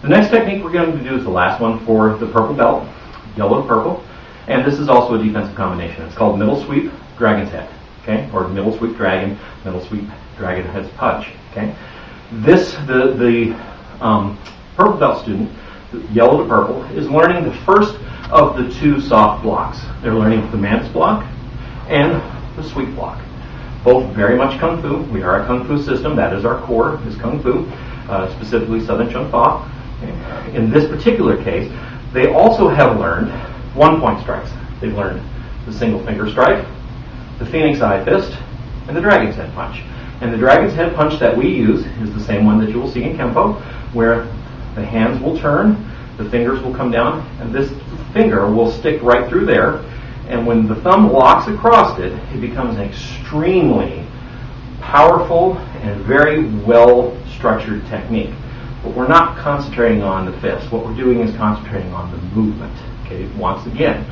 The next technique we're going to do is the last one for the purple belt, yellow to purple, and this is also a defensive combination. It's called middle sweep, dragon's head, okay, or middle sweep dragon head's punch, okay. The purple belt student, yellow to purple, is learning the first of the two soft blocks. They're learning the mantis block and the sweep block. Both very much Kung Fu. We are a Kung Fu system. That is our core, is Kung Fu, specifically Southern Chung Fa. Okay. In this particular case, they also have learned one-point strikes. They've learned the single finger strike, the Phoenix Eye Fist, and the Dragon's Head Punch. And the Dragon's Head Punch that we use is the same one that you will see in Kempo, where the hands will turn, the fingers will come down, and this finger will stick right through there. And when the thumb locks across it, it becomes an extremely powerful and very well-structured technique. But we're not concentrating on the fist. What we're doing is concentrating on the movement. Okay, once again,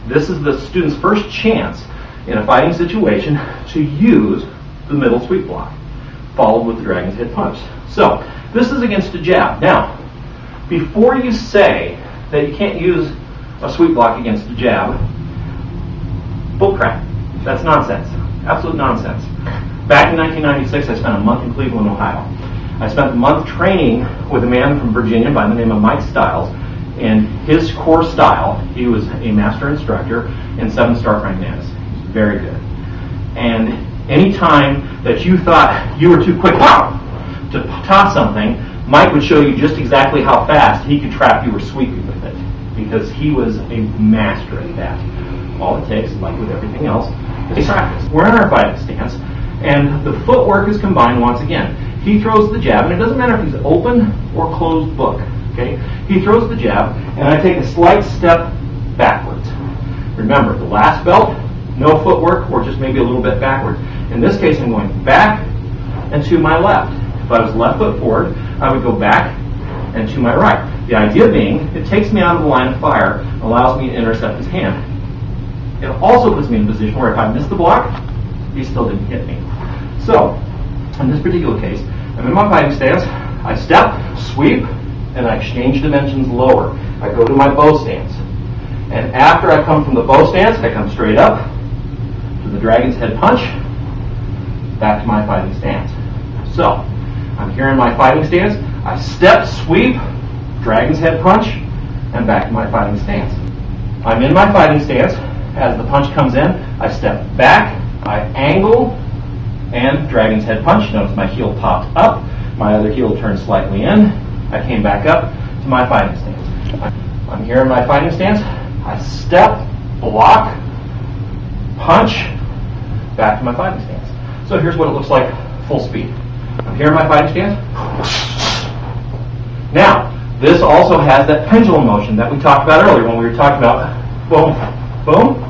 this is the student's first chance in a fighting situation to use the middle sweep block, followed with the Dragon's Head Punch. So, this is against a jab. Now, before you say that you can't use a sweep block against a jab, bullcrap. That's nonsense. Absolute nonsense. Back in 1996, I spent a month in Cleveland, Ohio. I spent a month training with a man from Virginia by the name of Mike Stiles. And his core style, he was a master instructor in 7-star prime mantis. He was very good. And any time that you thought you were too quick to toss something, Mike would show you just exactly how fast he could trap you or sweep you with it, because he was a master at that. All it takes, like with everything else, is practice. We're in our fighting stance, and the footwork is combined once again. He throws the jab, and it doesn't matter if he's open or closed book. Okay? He throws the jab, and I take a slight step backwards. Remember, the last belt, no footwork, or just maybe a little bit backward. In this case, I'm going back and to my left. If I was left foot forward, I would go back and to my right. The idea being, it takes me out of the line of fire, allows me to intercept his hand. It also puts me in a position where if I miss the block, he still didn't hit me. So, in this particular case, I'm in my fighting stance, I step, sweep, and I exchange dimensions lower. I go to my bow stance. And after I come from the bow stance, I come straight up to the Dragon's Head Punch, back to my fighting stance. So, I'm here in my fighting stance, I step, sweep, Dragon's Head Punch, and back to my fighting stance. I'm in my fighting stance. As the punch comes in, I step back, I angle, and Dragon's Head Punch. Notice my heel popped up, my other heel turned slightly in. I came back up to my fighting stance. I'm here in my fighting stance. I step, block, punch, back to my fighting stance. So here's what it looks like full speed. I'm here in my fighting stance. Now, this also has that pendulum motion that we talked about earlier when we were talking about boom, boom.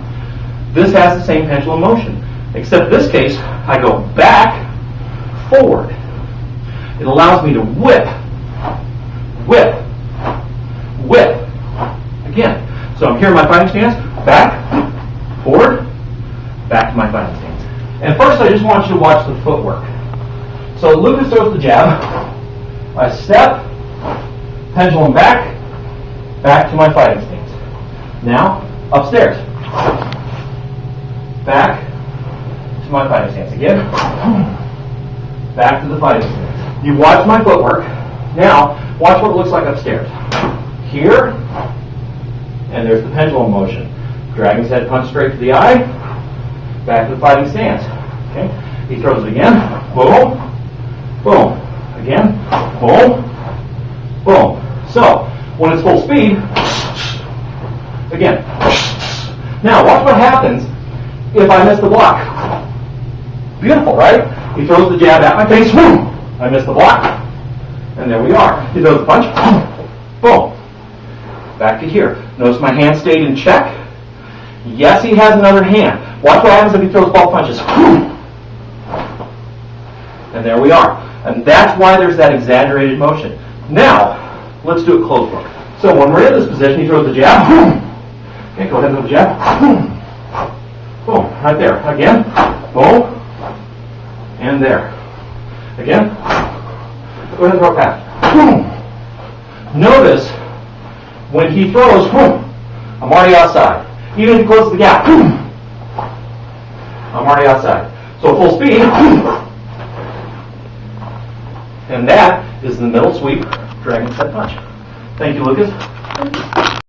This has the same pendulum motion, except this case, I go back, forward. It allows me to whip, whip, whip. Again, so I'm here in my fighting stance, back, forward, back to my fighting stance. And first, I just want you to watch the footwork. So Lucas throws the jab, I step, pendulum back, back to my fighting stance. Now, upstairs. Back to my fighting stance. Again, back to the fighting stance. You watch my footwork. Now, watch what it looks like upstairs. Here, and there's the pendulum motion. Dragon's Head Punch straight to the eye, back to the fighting stance. Okay? He throws it again. Boom, boom. Again, boom, boom. So, when it's full speed, again. Now, watch what happens if I miss the block. Beautiful, right? He throws the jab at my face. Boom! I miss the block. And there we are. He throws the punch. Boom. Back to here. Notice my hand stayed in check. Yes, he has another hand. Watch what happens if he throws both punches. And there we are. And that's why there's that exaggerated motion. Now, let's do it close book. So when we're in this position, he throws the jab. Okay, go ahead and throw the jab. Boom. Right there. Again. Boom. And there. Again. Go ahead and throw it back. Boom. Notice when he throws, I'm already outside. Even if he closes the gap, I'm already outside. So full speed, and that is the middle sweep dragon's head punch. Thank you, Lucas.